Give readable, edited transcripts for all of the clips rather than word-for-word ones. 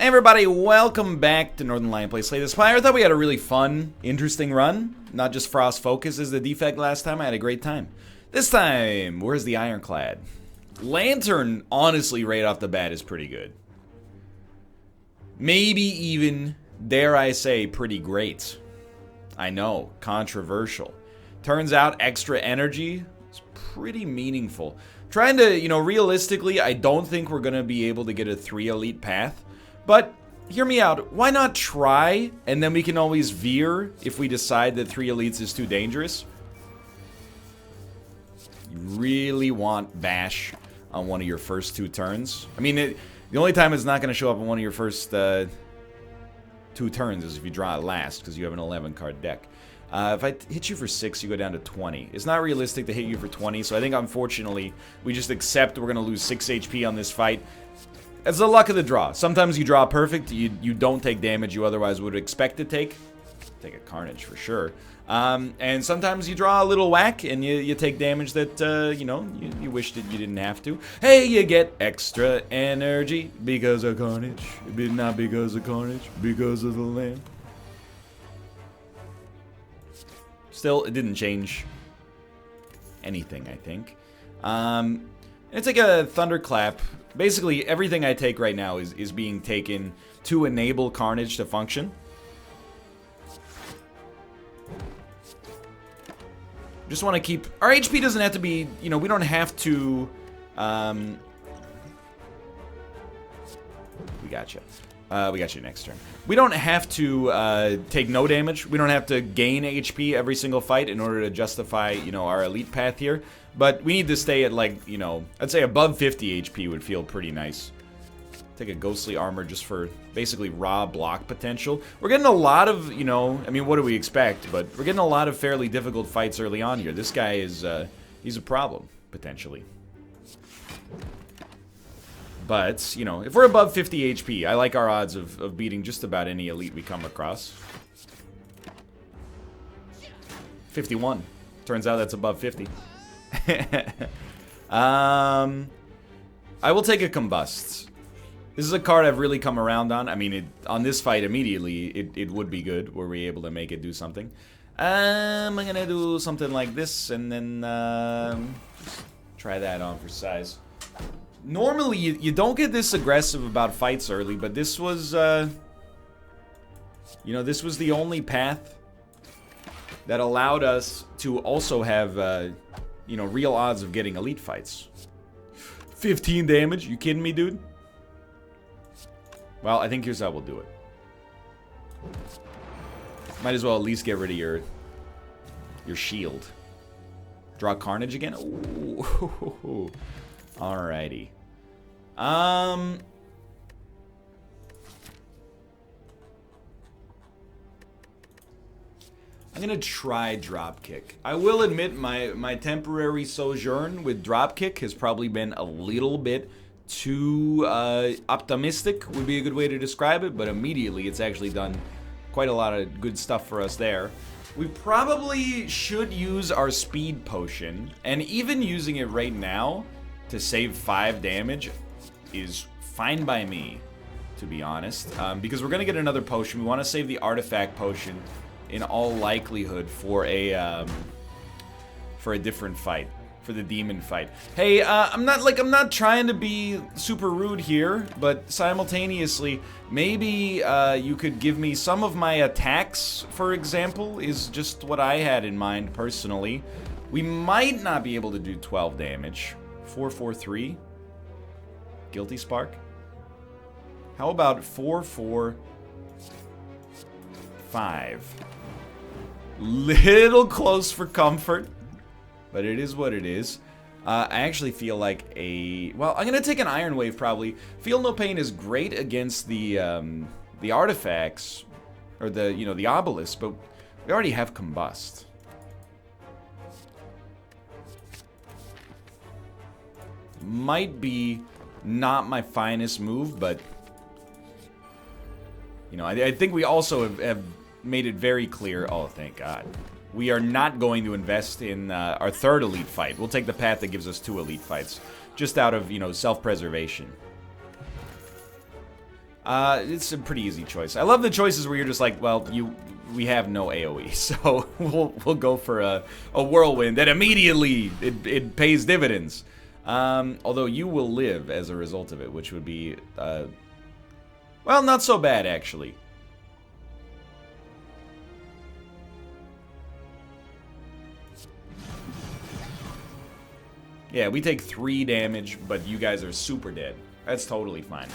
Hey everybody, welcome back to Northernlion Play Slay the Spire. I thought we had a really fun, interesting run. Not just Frost Focus as the defect last time. I had a great time. This time, where's the Ironclad? Lantern, honestly, right off the bat is pretty good. Maybe even, dare I say, pretty great. I know, controversial. Turns out extra energy is pretty meaningful. Trying to, realistically, I don't think we're going to be able to get a 3 elite path. But, hear me out, why not try, and then we can always veer if we decide that 3 elites is too dangerous? You really want Bash on one of your first 2 turns? I mean, the only time it's not going to show up on one of your first 2 turns is if you draw it last, because you have an 11-card deck. If I hit you for 6, you go down to 20. It's not realistic to hit you for 20, so I think, unfortunately, we just accept we're going to lose 6 HP on this fight. It's the luck of the draw. Sometimes you draw perfect, you don't take damage you otherwise would expect to take. Take a Carnage for sure. And sometimes you draw a little whack and you take damage that, you wish that you didn't have to. Hey, you get extra energy because of Carnage. Not because of Carnage, because of the land. Still, it didn't change anything, I think. It's like a Thunderclap. Basically, everything I take right now is being taken to enable Carnage to function. Just want to keep... Our HP doesn't have to be... we don't have to... We got you. We got you next turn. We don't have to take no damage. We don't have to gain HP every single fight in order to justify, our elite path here. But we need to stay at, like, I'd say above 50 HP would feel pretty nice. Take a Ghostly Armor just for basically raw block potential. We're getting a lot of, I mean, what do we expect? But we're getting a lot of fairly difficult fights early on here. This guy is, he's a problem, potentially. But, if we're above 50 HP, I like our odds of beating just about any elite we come across. 51. Turns out that's above 50. I will take a Combust. This is a card I've really come around on. I mean, on this fight immediately, it would be good were we able to make it do something. I'm gonna do something like this, and then just try that on for size. Normally, you don't get this aggressive about fights early, but this was, this was the only path that allowed us to also have, real odds of getting elite fights. 15 damage? You kidding me, dude? Well, I think here's how we'll do it. Might as well at least get rid of your shield. Draw Carnage again? Ooh. Alrighty. I'm gonna try Dropkick. I will admit my temporary sojourn with Dropkick has probably been a little bit too optimistic, would be a good way to describe it, but immediately it's actually done quite a lot of good stuff for us there. We probably should use our Speed Potion, and even using it right now to save 5 damage is fine by me, to be honest, because we're gonna get another potion. We want to save the Artifact Potion in all likelihood for a different fight, for the demon fight. Hey, I'm not trying to be super rude here, but simultaneously, maybe you could give me some of my attacks, for example, is just what I had in mind personally. We might not be able to do 12 damage. 4-4-3. Guilty Spark. How about 4-4-5? Little close for comfort, but it is what it is. I actually feel like well, I'm gonna take an Iron Wave probably. Feel No Pain is great against the artifacts, or the obelisks, but we already have Combust. Might be not my finest move, but I think we also have made it very clear. Oh, thank God. We are not going to invest in our 3rd elite fight. We'll take the path that gives us 2 elite fights, just out of, self-preservation. It's a pretty easy choice. I love the choices where you're just like, well, we have no AoE, so we'll go for a whirlwind that immediately it pays dividends. Although you will live as a result of it, which would be well, not so bad actually. Yeah, we take 3 damage, but you guys are super dead. That's totally fine.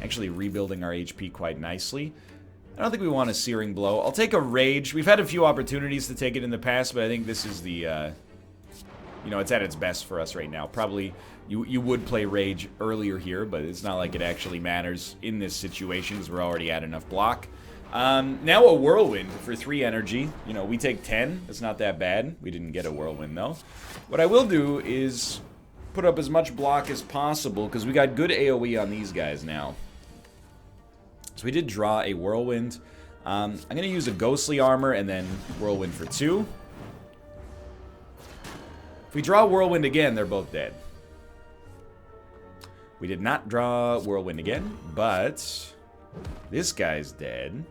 Actually rebuilding our HP quite nicely. I don't think we want a Searing Blow. I'll take a Rage. We've had a few opportunities to take it in the past, but I think this is the, you know, it's at its best for us right now. Probably you would play Rage earlier here, but it's not like it actually matters in this situation because we're already at enough block. Now a Whirlwind for 3 energy. You know, we take 10. It's not that bad. We didn't get a Whirlwind, though. What I will do is put up as much block as possible because we got good AoE on these guys now. So we did draw a Whirlwind. I'm going to use a Ghostly Armor and then Whirlwind for 2. If we draw Whirlwind again, they're both dead. We did not draw Whirlwind again, but this guy's dead.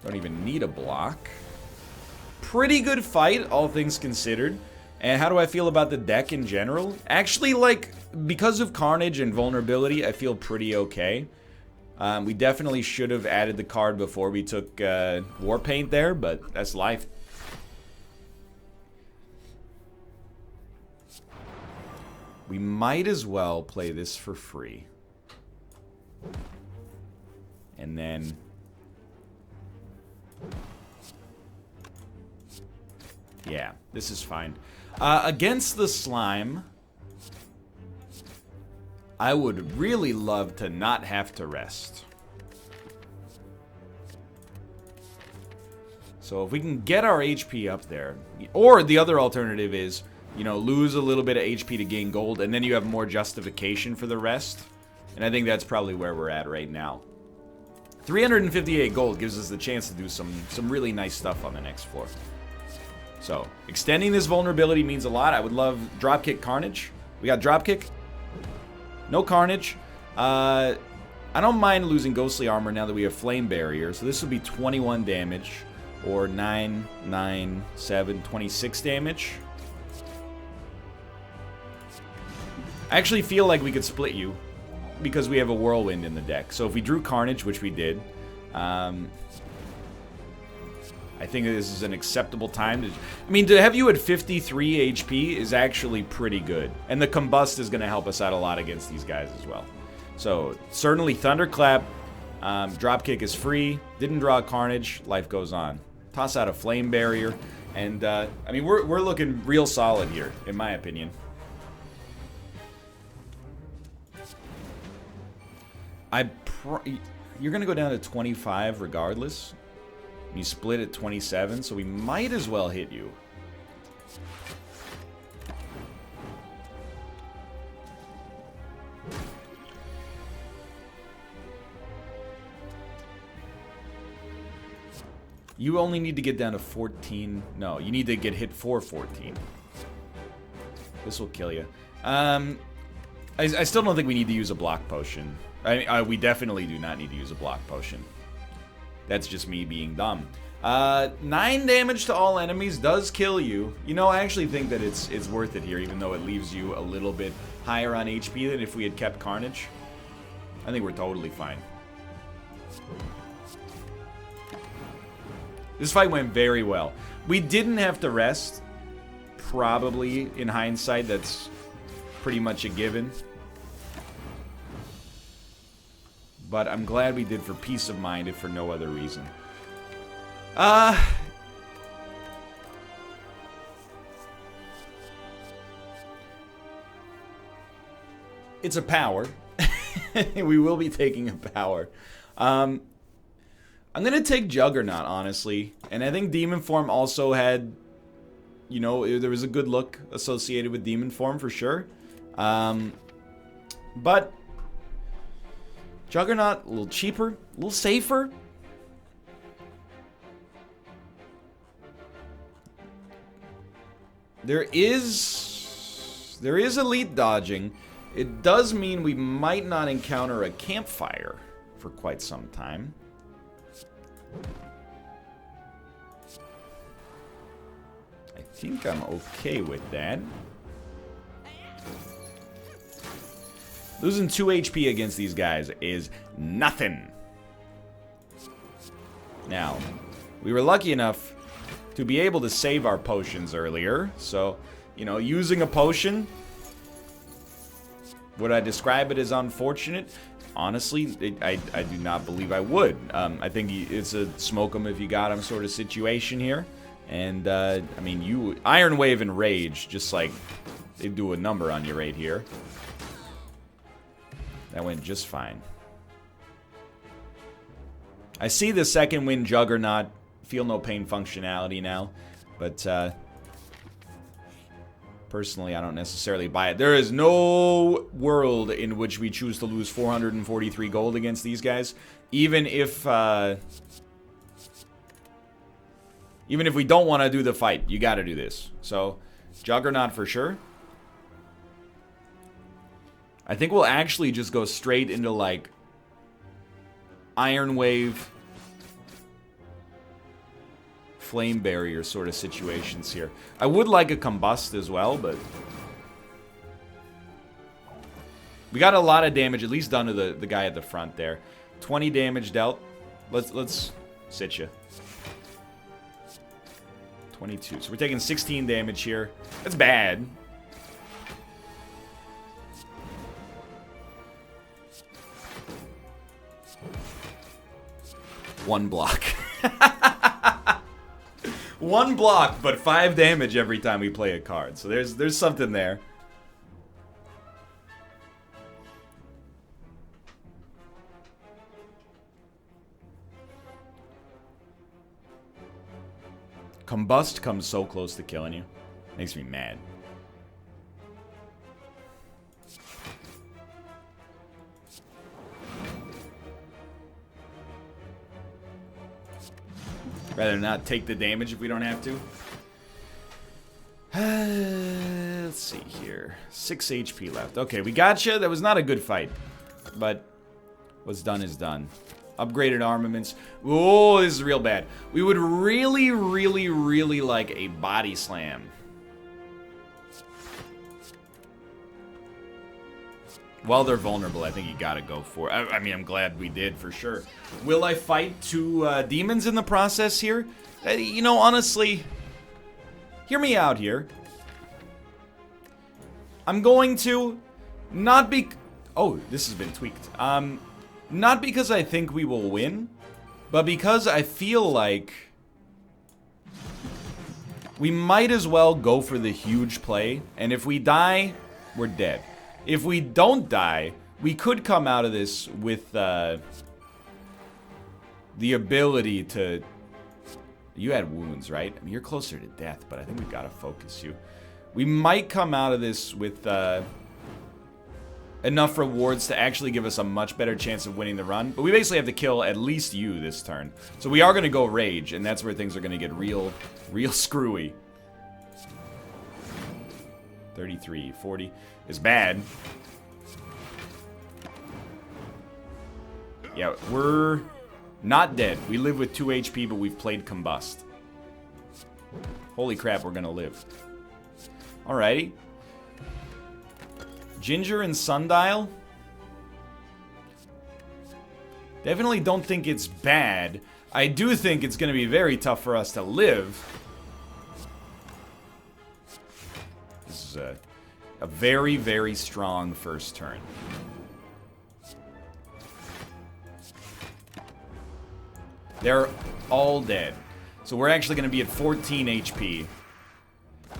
Don't even need a block. Pretty good fight, all things considered. And how do I feel about the deck in general? Actually, like, because of Carnage and Vulnerability, I feel pretty okay. We definitely should have added the card before we took Warpaint there, but that's life. We might as well play this for free. And then yeah, this is fine. Against the slime, I would really love to not have to rest. So if we can get our HP up there, or the other alternative is, you know, lose a little bit of HP to gain gold, and then you have more justification for the rest. And I think that's probably where we're at right now. 358 gold gives us the chance to do some really nice stuff on the next floor. So, extending this vulnerability means a lot. I would love Dropkick Carnage. We got Dropkick. No Carnage. I don't mind losing Ghostly Armor now that we have Flame Barrier. So this would be 21 damage. Or 9, 9, 7, 26 damage. I actually feel like we could split you because we have a Whirlwind in the deck. So if we drew Carnage, which we did, I think this is an acceptable time to... I mean, to have you at 53 HP is actually pretty good. And the Combust is going to help us out a lot against these guys as well. So, certainly Thunderclap. Dropkick is free. Didn't draw Carnage. Life goes on. Toss out a Flame Barrier. And, I mean, we're looking real solid here, in my opinion. You're going to go down to 25 regardless. You split at 27, so we might as well hit you. You only need to get down to 14. No, you need to get hit for 14. This will kill you. I still don't think we need to use a block potion. We definitely do not need to use a block potion. That's just me being dumb. 9 damage to all enemies does kill you. You know, I actually think that it's worth it here, even though it leaves you a little bit higher on HP than if we had kept Carnage. I think we're totally fine. This fight went very well. We didn't have to rest. Probably, in hindsight, that's pretty much a given. But I'm glad we did for peace of mind, if for no other reason. It's a power. We will be taking a power. I'm going to take Juggernaut, honestly. And I think Demon Form also had... You know, there was a good look associated with Demon Form, for sure. But... Juggernaut, a little cheaper, a little safer. There is elite dodging. It does mean we might not encounter a campfire for quite some time. I think I'm okay with that. Losing 2 HP against these guys is nothing. Now, we were lucky enough to be able to save our potions earlier. So, you know, using a potion, would I describe it as unfortunate? Honestly, I do not believe I would. I think it's a smoke 'em if you got 'em sort of situation here. And, I mean, Iron Wave and Rage, just like, they do a number on you right here. That went just fine. I see the second wind Juggernaut, feel no pain functionality now, but personally I don't necessarily buy it. There is no world in which we choose to lose 443 gold against these guys, even if we don't want to do the fight. You got to do this. So Juggernaut for sure. I think we'll actually just go straight into, like, Iron Wave, Flame Barrier sort of situations here. I would like a Combust as well, but we got a lot of damage, at least done to the guy at the front there. 20 damage dealt. Let's sit you. 22. So we're taking 16 damage here. That's bad. One block. One block, but 5 damage every time we play a card. So there's something there. Combust comes so close to killing you. Makes me mad. Rather not take the damage if we don't have to. Let's see here. 6 HP left. Okay, we gotcha. That was not a good fight. But what's done is done. Upgraded armaments. Oh, this is real bad. We would really, really, really like a body slam. While they're vulnerable, I think you gotta go for it. I mean, I'm glad we did, for sure. Will I fight 2 demons in the process here? You know, honestly, hear me out here. I'm going to not be... Oh, this has been tweaked. Not because I think we will win, but because I feel like we might as well go for the huge play, and if we die, we're dead. If we don't die, we could come out of this with the ability to... You had wounds, right? I mean, you're closer to death, but I think we've got to focus you. We might come out of this with enough rewards to actually give us a much better chance of winning the run. But we basically have to kill at least you this turn. So we are going to go Rage, and that's where things are going to get real screwy. 33, 40 is bad. Yeah, we're not dead. We live with 2 HP, but we've played Combust. Holy crap, we're gonna live. Alrighty. Ginger and Sundial. Definitely don't think it's bad. I do think it's gonna be very tough for us to live. This is a very, very strong first turn. They're all dead. So we're actually going to be at 14 HP.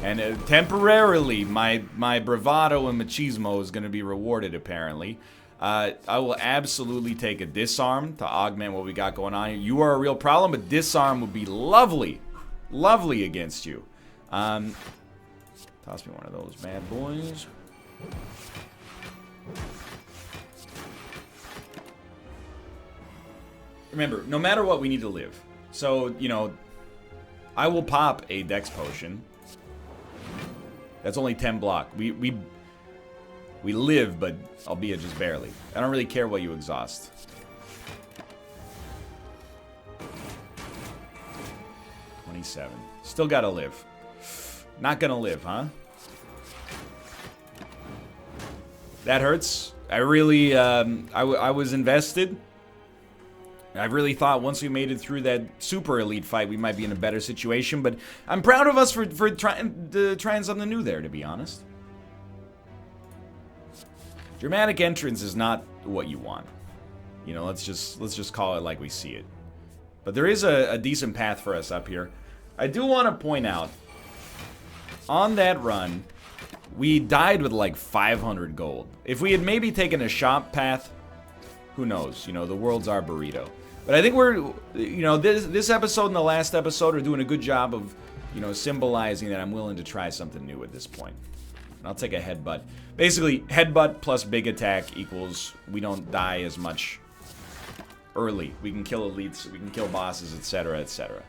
And temporarily, my bravado and machismo is going to be rewarded, apparently. I will absolutely take a disarm to augment what we got going on here. You are a real problem, but disarm would be lovely. Lovely against you. Toss me one of those bad boys. Remember, no matter what, we need to live. So, you know, I will pop a dex potion. That's only 10 block. We live, but albeit just barely. I don't really care what you exhaust. Still gotta live. Not gonna live, huh? That hurts. I really, I was invested. I really thought once we made it through that super elite fight, we might be in a better situation. But I'm proud of us for trying something new there, to be honest. Dramatic entrance is not what you want. You know, let's just call it like we see it. But there is a decent path for us up here. I do want to point out, on that run, we died with like 500 gold. If we had maybe taken a shop path, who knows? You know, the world's our burrito. But I think we're, you know, this episode and the last episode are doing a good job of, you know, symbolizing that I'm willing to try something new at this point. And I'll take a headbutt. Basically, headbutt plus big attack equals we don't die as much early. We can kill elites, we can kill bosses, etc., etc.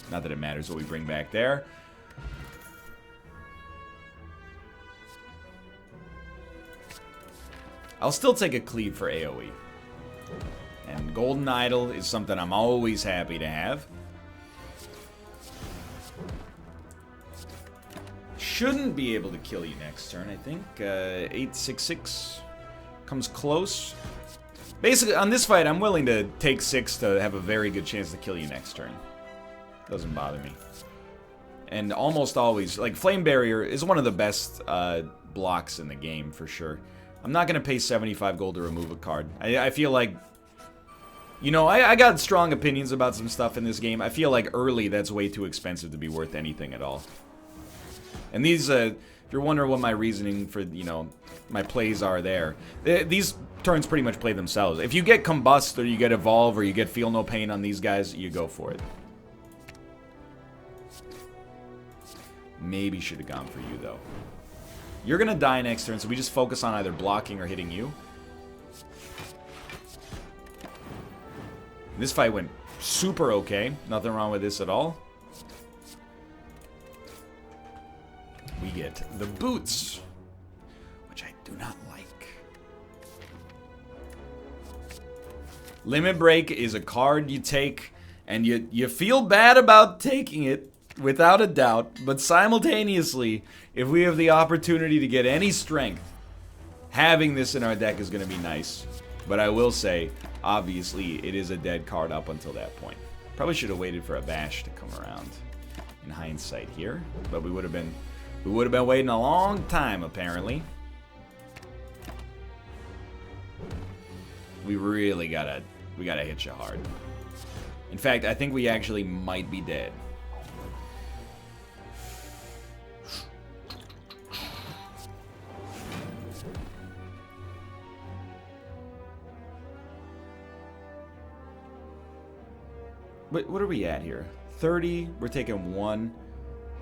Not that it matters what we bring back there. I'll still take a cleave for AoE. And Golden Idol is something I'm always happy to have. Shouldn't be able to kill you next turn, I think. 866 comes close. Basically, on this fight, I'm willing to take 6 to have a very good chance to kill you next turn. Doesn't bother me. And almost always, like, Flame Barrier is one of the best blocks in the game, for sure. I'm not going to pay 75 gold to remove a card. I feel like, you know, I got strong opinions about some stuff in this game. I feel like early, that's way too expensive to be worth anything at all. And these, if you're wondering what my reasoning for, you know, my plays are there, these turns pretty much play themselves. If you get Combust, or you get Evolve, or you get Feel No Pain on these guys, you go for it. Maybe should have gone for you, though. You're going to die next turn, so we just focus on either blocking or hitting you. This fight went super okay. Nothing wrong with this at all. We get the boots, which I do not like. Limit Break is a card you take, and you feel bad about taking it, without a doubt, but simultaneously, if we have the opportunity to get any strength, having this in our deck is going to be nice. But I will say, obviously, it is a dead card up until that point. Probably should have waited for a bash to come around in hindsight here, but we would have been waiting a long time, apparently. We really gotta hit you hard. In fact, I think we actually might be dead. What are we at here? 30. We're taking 1.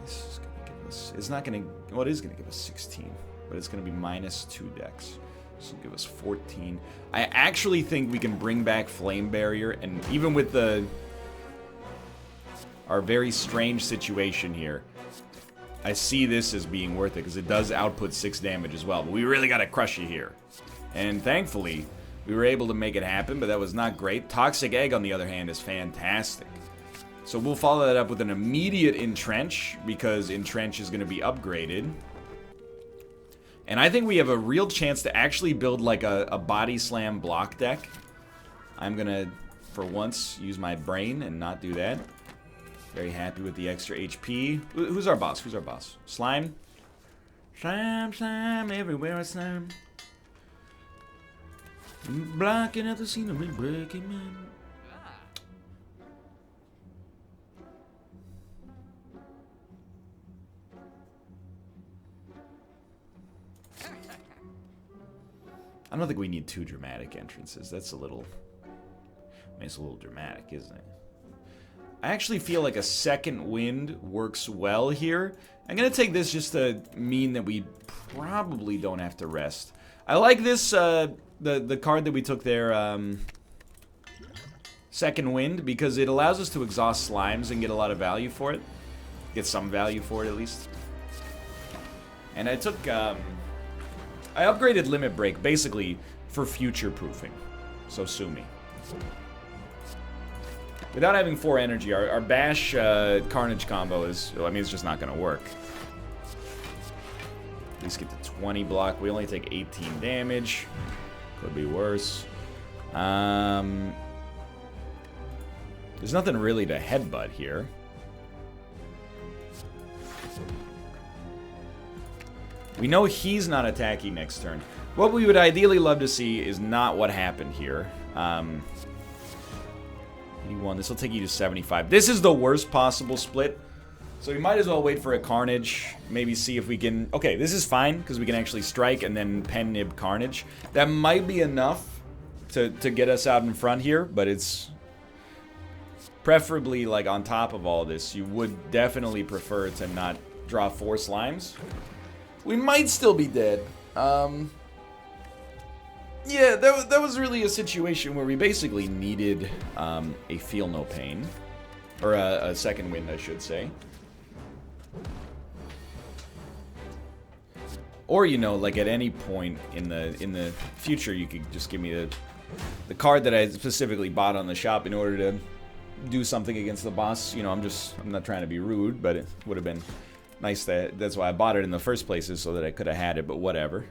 This is gonna give us. It's not gonna. Well, it is gonna give us 16, but it's gonna be minus 2 decks. This will give us 14. I actually think we can bring back Flame Barrier, and even with our very strange situation here, I see this as being worth it because it does output 6 damage as well. But we really gotta crush you here, and thankfully, we were able to make it happen, but that was not great. Toxic Egg, on the other hand, is fantastic. So we'll follow that up with an immediate Entrench, because Entrench is going to be upgraded. And I think we have a real chance to actually build like a Body Slam block deck. I'm going to, for once, use my brain and not do that. Very happy with the extra HP. Who's our boss? Who's our boss? Slime? Slime, slime, everywhere I slime. Blocking at the scenery, breaking man. I don't think we need 2 dramatic entrances. That's a little... I mean, it's a little dramatic, isn't it? I actually feel like a second wind works well here. I'm going to take this just to mean that we probably don't have to rest. I like this... The card that we took there, Second Wind, because it allows us to exhaust slimes and get a lot of value for it. Get some value for it, at least. And I took, I upgraded Limit Break basically for future proofing. So sue me. Without having 4 energy, our Bash Carnage combo is, I mean, it's just not going to work. At least get to 20 block. We only take 18 damage. Could be worse. There's nothing really to headbutt here. We know he's not attacking next turn. What we would ideally love to see is not what happened here. 81. This will take you to 75. This is the worst possible split. So we might as well wait for a Carnage. Maybe see if we can... Okay, this is fine, because we can actually strike and then pen nib Carnage. That might be enough to get us out in front here, but it's... Preferably, like, on top of all this, you would definitely prefer to not draw 4 slimes. We might still be dead. Yeah, that was really a situation where we basically needed a Feel No Pain. Or a second wind, I should say. Or, you know, like at any point in the future, you could just give me the card that I specifically bought on the shop in order to do something against the boss. You know, I'm not trying to be rude, but it would have been nice that's why I bought it in the first place, is so that I could have had it, but whatever.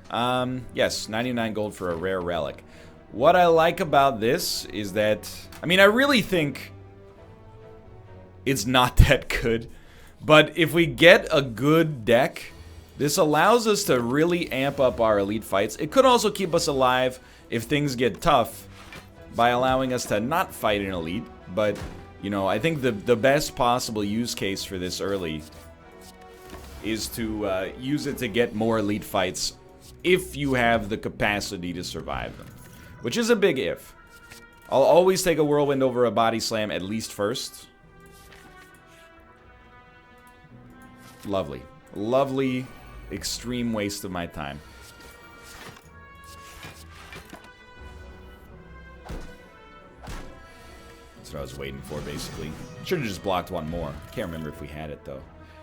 Yes, 99 gold for a rare relic. What I like about this is that, I mean, I really think it's not that good, but if we get a good deck, this allows us to really amp up our elite fights. It could also keep us alive if things get tough by allowing us to not fight an elite, but, you know, I think the best possible use case for this early is to use it to get more elite fights if you have the capacity to survive them. Which is a big if. I'll always take a Whirlwind over a Body Slam at least first. Lovely. Lovely, extreme waste of my time. That's what I was waiting for, basically. Should have just blocked one more. Can't remember if we had it, though.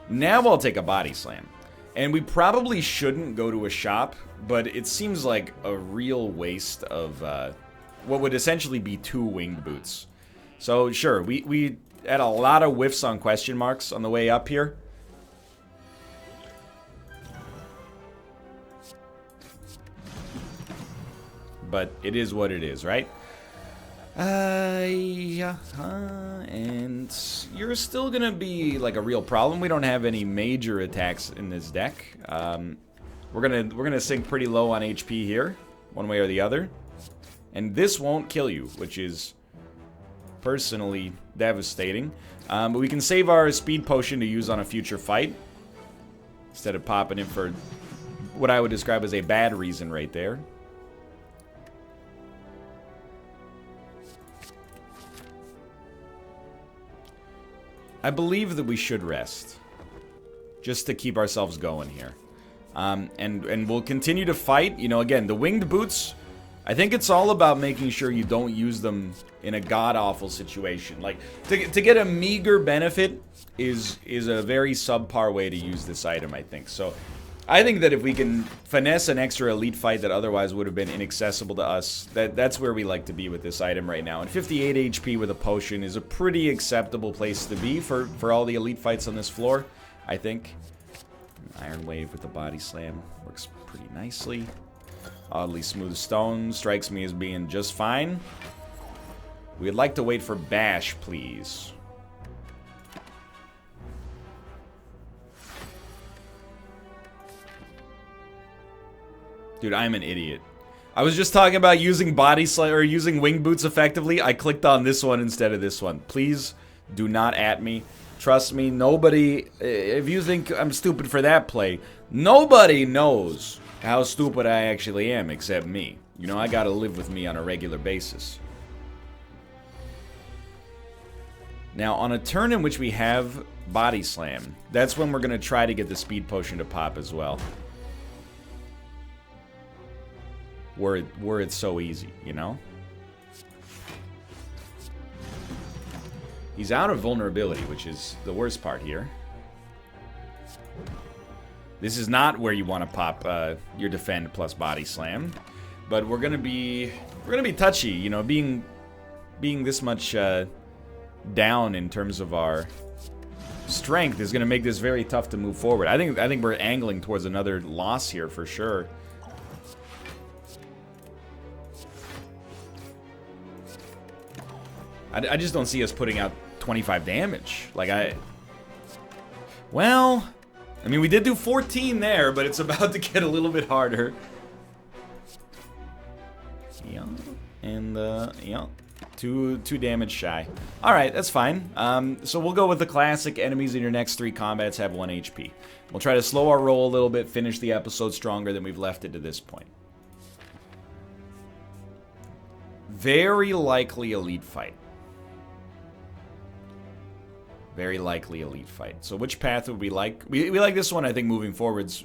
Now I'll take a Body Slam. And we probably shouldn't go to a shop, but it seems like a real waste of what would essentially be 2 winged boots. So sure, we had a lot of whiffs on question marks on the way up here. But it is what it is, right? Yeah, and you're still gonna be like a real problem. We don't have any major attacks in this deck. We're gonna sink pretty low on HP here, one way or the other, and this won't kill you, which is personally devastating. But we can save our speed potion to use on a future fight instead of popping it for what I would describe as a bad reason right there. I believe that we should rest, just to keep ourselves going here. And we'll continue to fight. You know, again, the winged boots, I think it's all about making sure you don't use them in a god-awful situation. Like, to get a meager benefit is a very subpar way to use this item, I think. So, I think that if we can finesse an extra elite fight that otherwise would have been inaccessible to us, that's where we like to be with this item right now. And 58 HP with a potion is a pretty acceptable place to be for all the elite fights on this floor, I think. Iron Wave with the Body Slam works pretty nicely. Oddly Smooth Stone strikes me as being just fine. We'd like to wait for Bash, please. Dude, I'm an idiot. I was just talking about using Body Slam or using Wing Boots effectively. I clicked on this one instead of this one. Please do not at me. Trust me, nobody, if you think I'm stupid for that play, nobody knows how stupid I actually am except me. You know, I gotta live with me on a regular basis. Now, on a turn in which we have Body Slam, that's when we're gonna try to get the Speed Potion to pop as well. Were it so easy, you know? He's out of vulnerability, which is the worst part here. This is not where you want to pop your defend plus body slam, but we're gonna be touchy. You know, being this much down in terms of our strength is gonna make this very tough to move forward. I think we're angling towards another loss here for sure. I just don't see us putting out 25 damage. Like, well, I mean, we did do 14 there, but it's about to get a little bit harder. Yeah, and, yeah, two damage shy. All right, that's fine. So we'll go with the classic enemies in your next 3 combats have 1 HP. We'll try to slow our roll a little bit, finish the episode stronger than we've left it to this point. Very likely elite fight. Very likely elite fight. So which path would we like? We like this one, I think, moving forwards.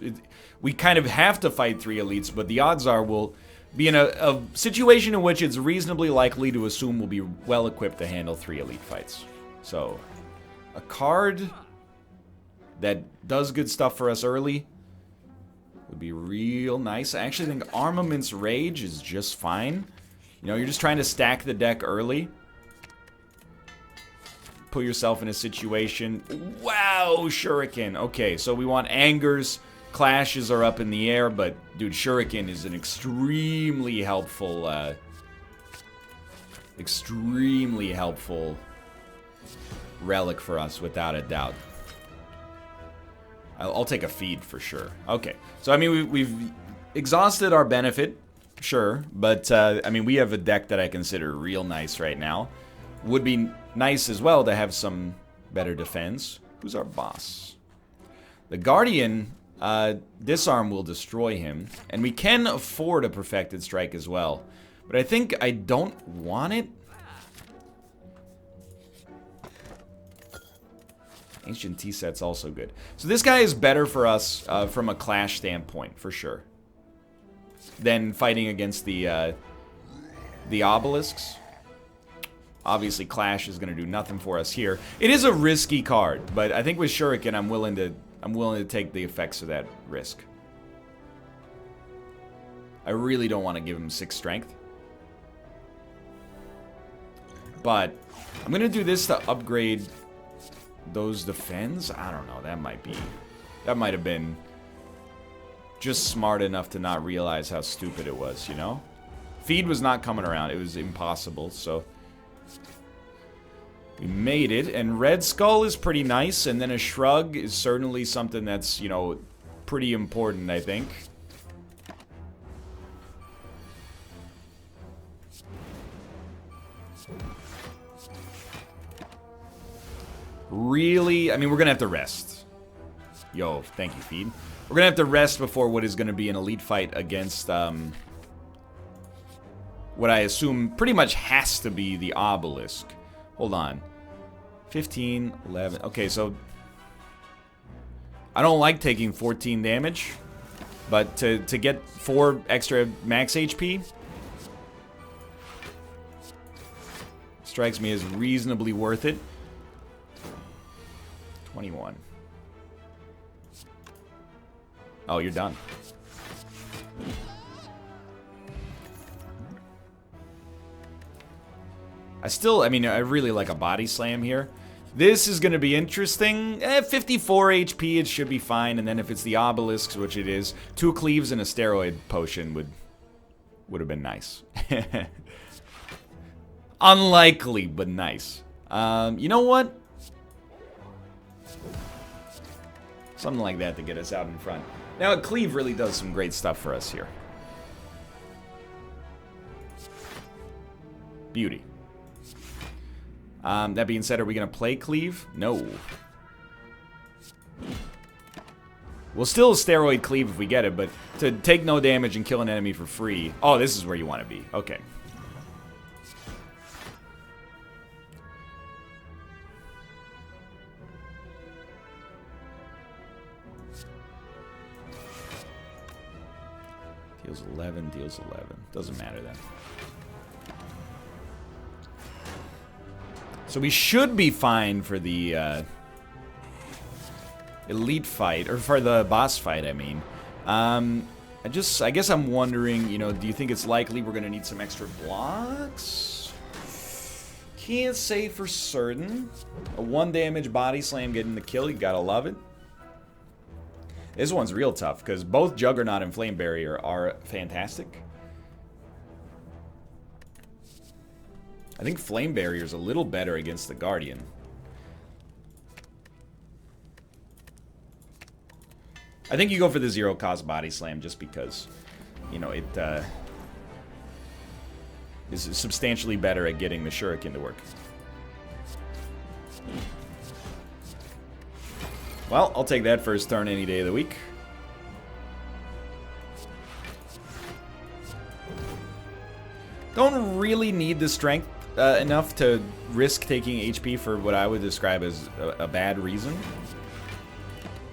We kind of have to fight 3 elites, but the odds are we'll be in a situation in which it's reasonably likely to assume we'll be well equipped to handle 3 elite fights. So, a card that does good stuff for us early would be real nice. I actually think Armament's Rage is just fine. You know, you're just trying to stack the deck early. Put yourself in a situation. Wow, Shuriken. Okay, so we want Angers. Clashes are up in the air, but dude, Shuriken is an extremely helpful relic for us, without a doubt. I'll take a feed for sure. Okay, so I mean, we've exhausted our benefit, sure, but I mean, we have a deck that I consider real nice right now. Would be nice as well to have some better defense. Who's our boss? The Guardian, disarm will destroy him, and we can afford a perfected strike as well. But I think I don't want it. Ancient T-set's also good. So this guy is better for us from a clash standpoint, for sure, than fighting against the obelisks. Obviously, Clash is going to do nothing for us here. It is a risky card, but I think with Shuriken, I'm willing to take the effects of that risk. I really don't want to give him 6 strength, but I'm going to do this to upgrade those defends. I don't know. That might have been just smart enough to not realize how stupid it was. You know, feed was not coming around. It was impossible. So. We made it, and Red Skull is pretty nice, and then a Shrug is certainly something that's, you know, pretty important, I think. Really? I mean, we're gonna have to rest. Yo, thank you, Feed. We're gonna have to rest before what is gonna be an elite fight against, what I assume pretty much has to be the Obelisk. Hold on. 15, 11. Okay, so I don't like taking 14 damage, but to get 4 extra max HP strikes me as reasonably worth it. 21. Oh, you're done. I mean, I really like a body slam here. This is going to be interesting. 54 HP, it should be fine. And then if it's the obelisks, which it is, 2 cleaves and a steroid potion would have been nice. Unlikely, but nice. You know what? Something like that to get us out in front. Now, a cleave really does some great stuff for us here. Beauty. That being said, are we going to play Cleave? No. We'll still steroid Cleave if we get it, but to take no damage and kill an enemy for free... Oh, this is where you want to be. Okay. Deals 11, deals 11. Doesn't matter then. So we should be fine for the elite fight, or for the boss fight, I mean. I guess I'm wondering, you know, do you think it's likely we're gonna need some extra blocks? Can't say for certain. A 1 damage body slam getting the kill, you gotta love it. This one's real tough, because both Juggernaut and Flame Barrier are fantastic. I think Flame Barrier is a little better against the Guardian. I think you go for the 0-cost body slam just because, you know, it is substantially better at getting the shuriken to work. Well, I'll take that first turn any day of the week. Don't really need the strength enough to risk taking HP for what I would describe as a bad reason.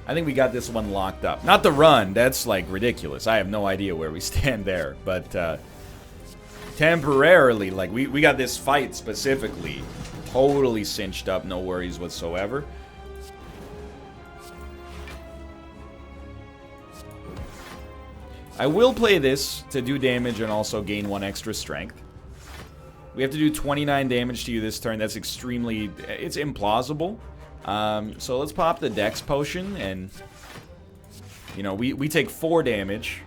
I think we got this one locked up. Not the run, that's like ridiculous. I have no idea where we stand there, but temporarily, like we got this fight specifically totally cinched up, no worries whatsoever. I will play this to do damage and also gain 1 extra strength. We have to do 29 damage to you this turn. That's extremely... it's implausible. So let's pop the Dex potion and... you know, we take 4 damage.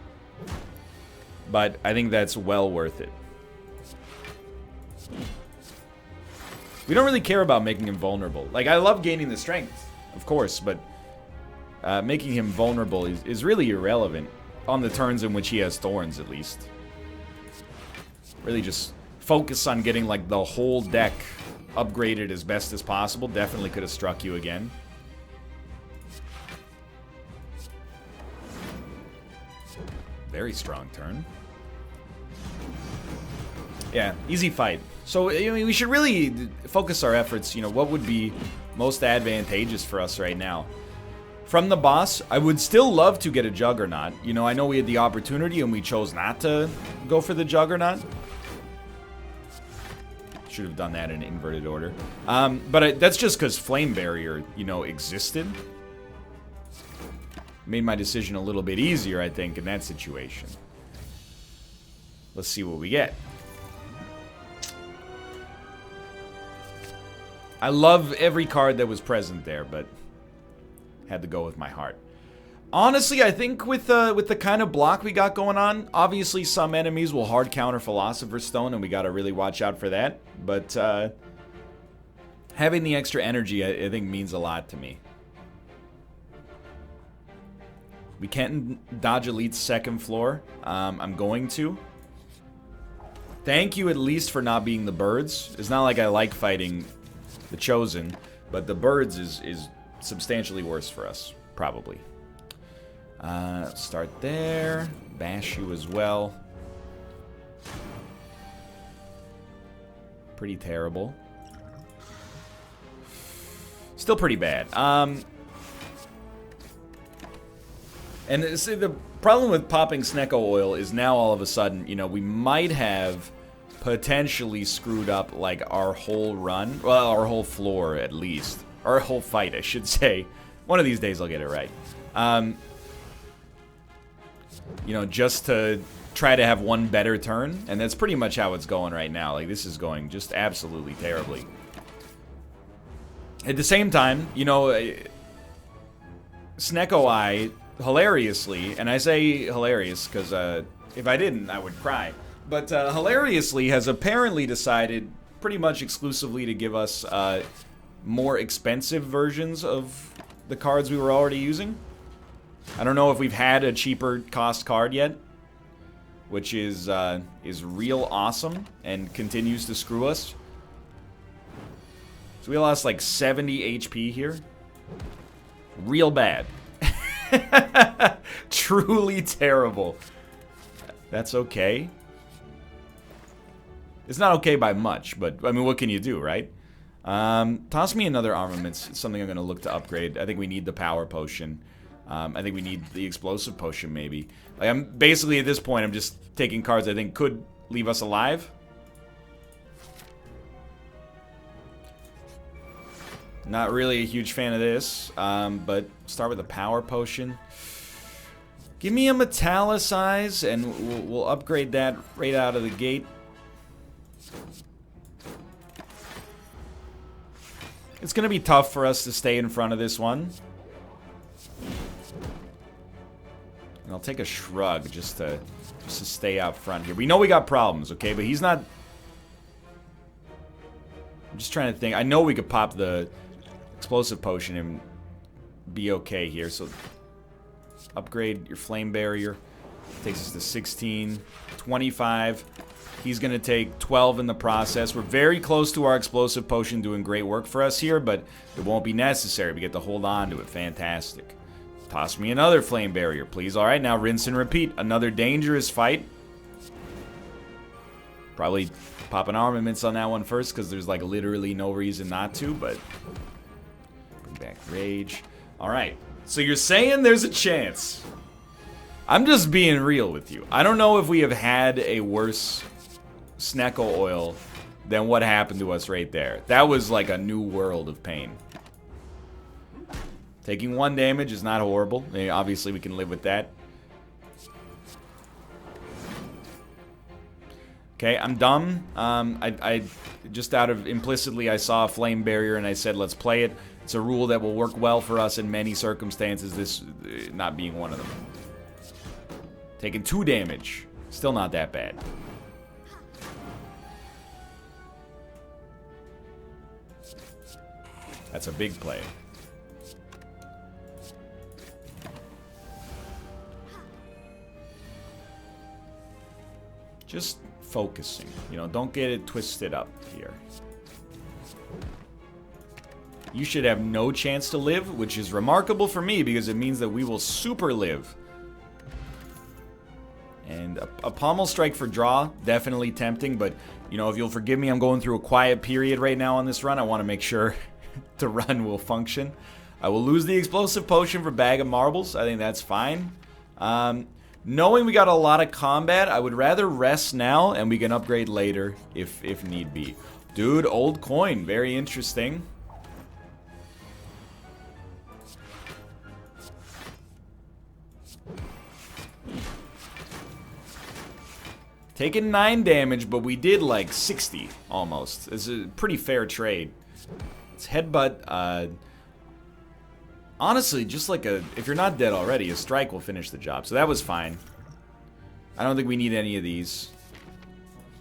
But I think that's well worth it. We don't really care about making him vulnerable. Like, I love gaining the strength, of course, but... making him vulnerable is really irrelevant. On the turns in which he has thorns, at least. Really just focus on getting, like, the whole deck upgraded as best as possible. Definitely could have struck you again. Very strong turn. Yeah, easy fight. So, I mean, we should really focus our efforts, you know, what would be most advantageous for us right now. From the boss, I would still love to get a Juggernaut. You know, I know we had the opportunity and we chose not to go for the Juggernaut. Should have done that in inverted order. But that's just because Flame Barrier, you know, existed. Made my decision a little bit easier, I think, in that situation. Let's see what we get. I love every card that was present there, but... had to go with my heart. Honestly, I think with the kind of block we got going on, obviously some enemies will hard counter Philosopher's Stone, and we gotta really watch out for that. But having the extra energy, I think, means a lot to me. We can't dodge Elite's second floor. I'm going to. Thank you at least for not being the birds. It's not like I like fighting the Chosen, but the birds is substantially worse for us, probably. Start there. Bash you as well. Pretty terrible. Still pretty bad. And see, the problem with popping Snecko Oil is now all of a sudden, you know, we might have potentially screwed up, like, our whole run. Well, our whole floor, at least. Our whole fight, I should say. One of these days I'll get it right. You know, just to try to have one better turn. And that's pretty much how it's going right now. Like, this is going just absolutely terribly. At the same time, you know, Snecko Eye, hilariously, and I say hilarious because if I didn't, I would cry. But hilariously has apparently decided pretty much exclusively to give us more expensive versions of the cards we were already using. I don't know if we've had a cheaper cost card yet, which is real awesome and continues to screw us. So we lost like 70 HP here. Real bad. Truly terrible. That's okay. It's not okay by much, but I mean, what can you do, right? Toss me another armament. It's something I'm going to look to upgrade. I think we need the power potion. I think we need the explosive potion, maybe. Like, I'm basically, at this point, I'm just taking cards I think could leave us alive. Not really a huge fan of this, but start with a power potion. Give me a metallicize, and we'll upgrade that right out of the gate. It's going to be tough for us to stay in front of this one. And I'll take a shrug just to stay out front here. We know we got problems, okay? But he's not... I'm just trying to think. I know we could pop the explosive potion and be okay here. So upgrade your flame barrier. Takes us to 16, 25. He's going to take 12 in the process. We're very close to our explosive potion doing great work for us here, but it won't be necessary. We get to hold on to it. Fantastic. Toss me another flame barrier, please. All right, now rinse and repeat. Another dangerous fight. Probably popping armaments on that one first because there's like literally no reason not to, but bring back rage. All right, so you're saying there's a chance. I'm just being real with you. I don't know if we have had a worse Snecko oil than what happened to us right there. That was like a new world of pain. Taking 1 damage is not horrible. I mean, obviously, we can live with that. Okay, I'm dumb. I just out of implicitly, I saw a flame barrier and I said, let's play it. It's a rule that will work well for us in many circumstances, this not being one of them. Taking 2 damage. Still not that bad. That's a big play. Just focusing. You know, don't get it twisted up here. You should have no chance to live, which is remarkable for me because it means that we will super live. And a pommel strike for draw, definitely tempting, but, you know, if you'll forgive me, I'm going through a quiet period right now on this run. I want to make sure the run will function. I will lose the explosive potion for Bag of Marbles. I think that's fine. Knowing we got a lot of combat, I would rather rest now, and we can upgrade later if need be. Dude, old coin. Very interesting. Taking 9 damage, but we did like 60 almost. It's a pretty fair trade. It's headbutt. Honestly, just like if you're not dead already, a strike will finish the job. So that was fine. I don't think we need any of these.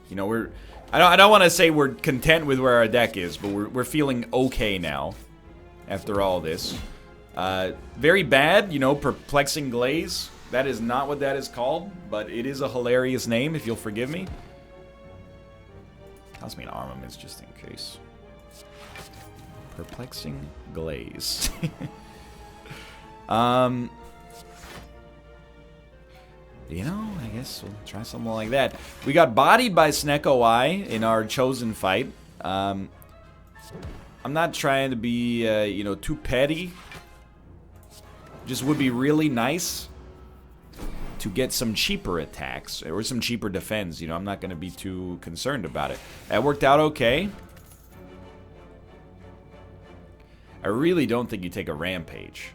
You know, I don't want to say we're content with where our deck is, but we're feeling okay now after all this. Very bad, you know, perplexing glaze. That is not what that is called, but it is a hilarious name, if you'll forgive me. Toss me an armaments just in case. Perplexing glaze. You know, I guess we'll try something like that. We got bodied by Snecko Eye in our chosen fight. I'm not trying to be, you know, too petty. Just would be really nice to get some cheaper attacks or some cheaper defense. You know, I'm not going to be too concerned about it. That worked out okay. I really don't think you take a rampage.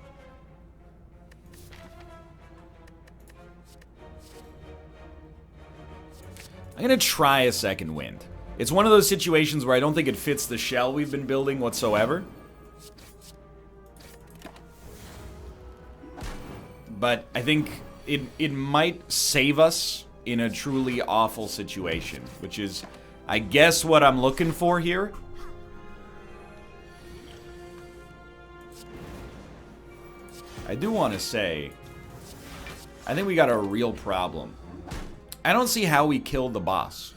I'm going to try a second wind. It's one of those situations where I don't think it fits the shell we've been building whatsoever. But I think it might save us in a truly awful situation, which is, I guess, what I'm looking for here. I do want to say, I think we got a real problem. I don't see how we killed the boss.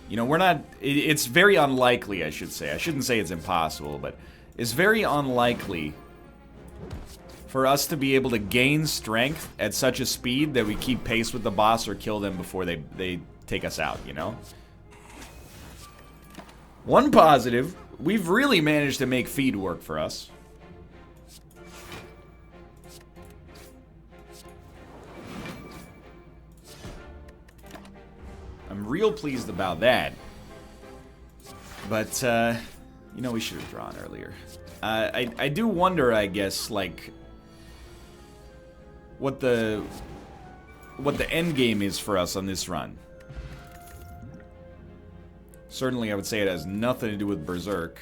You know, we're not, it's very unlikely, I should say. I shouldn't say it's impossible, but it's very unlikely for us to be able to gain strength at such a speed that we keep pace with the boss or kill them before they take us out, you know? One positive, we've really managed to make feed work for us. I'm real pleased about that. But, You know, we should have drawn earlier. I do wonder, I guess, like, what the end game is for us on this run. Certainly, I would say it has nothing to do with Berserk.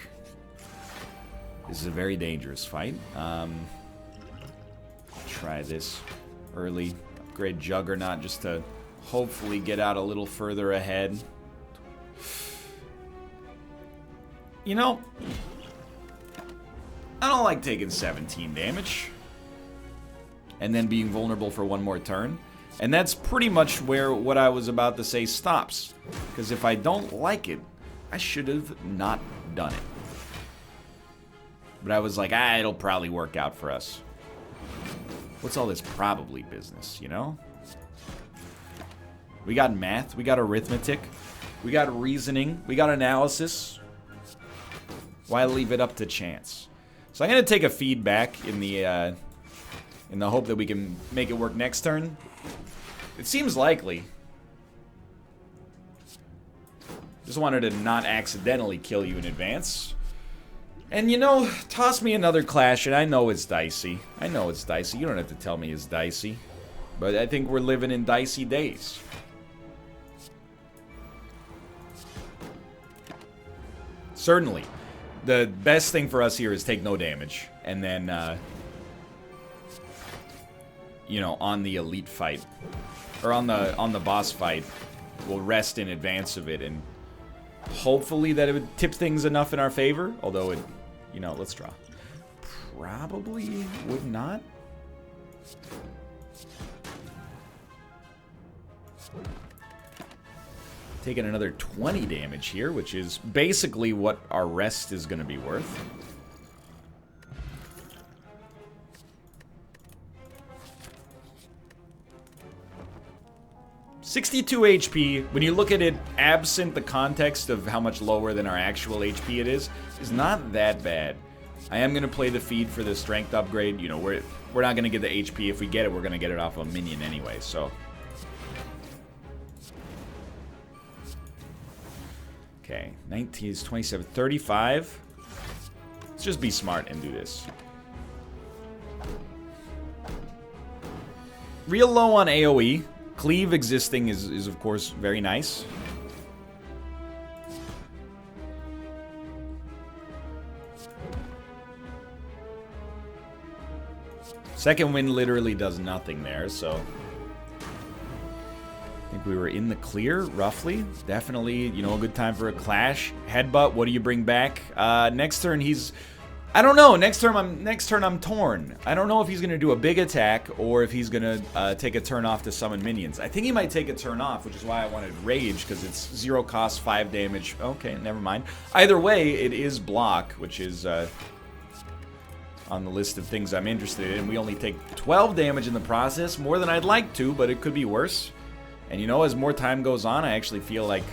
This is a very dangerous fight. Try this early. Upgrade Juggernaut just to hopefully get out a little further ahead. You know, I don't like taking 17 damage and then being vulnerable for one more turn. And that's pretty much where what I was about to say stops. Because if I don't like it, I should have not done it. But I was like, it'll probably work out for us. What's all this probably business, you know? We got math, we got arithmetic, we got reasoning, we got analysis. Why leave it up to chance? So I'm gonna take a feedback in the hope that we can make it work next turn. It seems likely. Just wanted to not accidentally kill you in advance. And you know, toss me another clash, and I know it's dicey. I know it's dicey. You don't have to tell me it's dicey. But I think we're living in dicey days. Certainly. The best thing for us here is take no damage. And then, you know, on the elite fight, or on the boss fight, we'll rest in advance of it, and hopefully that it would tip things enough in our favor. Although it, you know, let's draw. Probably would not. Taking another 20 damage here, which is basically what our rest is going to be worth. $62 HP, when you look at it absent the context of how much lower than our actual HP it is not that bad. I am going to play the feed for the strength upgrade. You know, we're not going to get the HP. If we get it, we're going to get it off a minion anyway, so. Okay, 19 is 27, 35. Let's just be smart and do this. Real low on AoE. Cleave existing is of course very nice. Second wind literally does nothing there, so I think we were in the clear, roughly. Definitely, you know, a good time for a clash. Headbutt, what do you bring back? Next turn he's... I don't know. Next turn I'm torn. I don't know if he's going to do a big attack or if he's going to take a turn off to summon minions. I think he might take a turn off, which is why I wanted Rage, because it's 0 cost, 5 damage. Okay, never mind. Either way, it is block, which is on the list of things I'm interested in. We only take 12 damage in the process, more than I'd like to, but it could be worse. And you know, as more time goes on, I actually feel like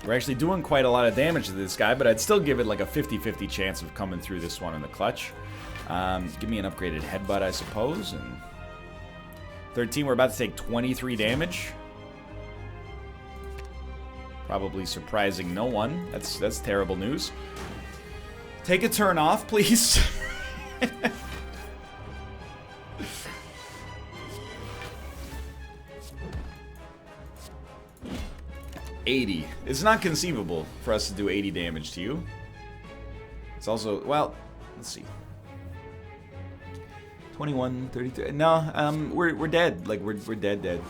we're actually doing quite a lot of damage to this guy, but I'd still give it like a 50-50 chance of coming through this one in the clutch. Give me an upgraded headbutt, I suppose. And 13, we're about to take 23 damage. Probably surprising no one. That's terrible news. Take a turn off, please. 80. It's not conceivable for us to do 80 damage to you. It's also, well, let's see. 21, 32. No, we're dead. Like we're dead.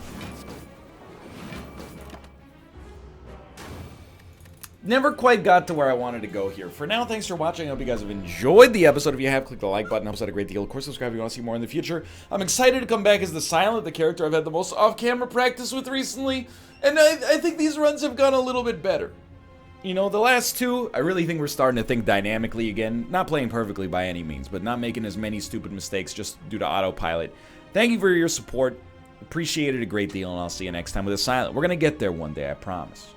Never quite got to where I wanted to go here. For now, thanks for watching. I hope you guys have enjoyed the episode. If you have, click the like button. Helps out a great deal. Of course, subscribe if you want to see more in the future. I'm excited to come back as the Silent, the character I've had the most off-camera practice with recently. And I think these runs have gone a little bit better. You know, the last two, I really think we're starting to think dynamically again. Not playing perfectly by any means, but not making as many stupid mistakes just due to autopilot. Thank you for your support. Appreciate it a great deal, and I'll see you next time with a Silent. We're going to get there one day, I promise.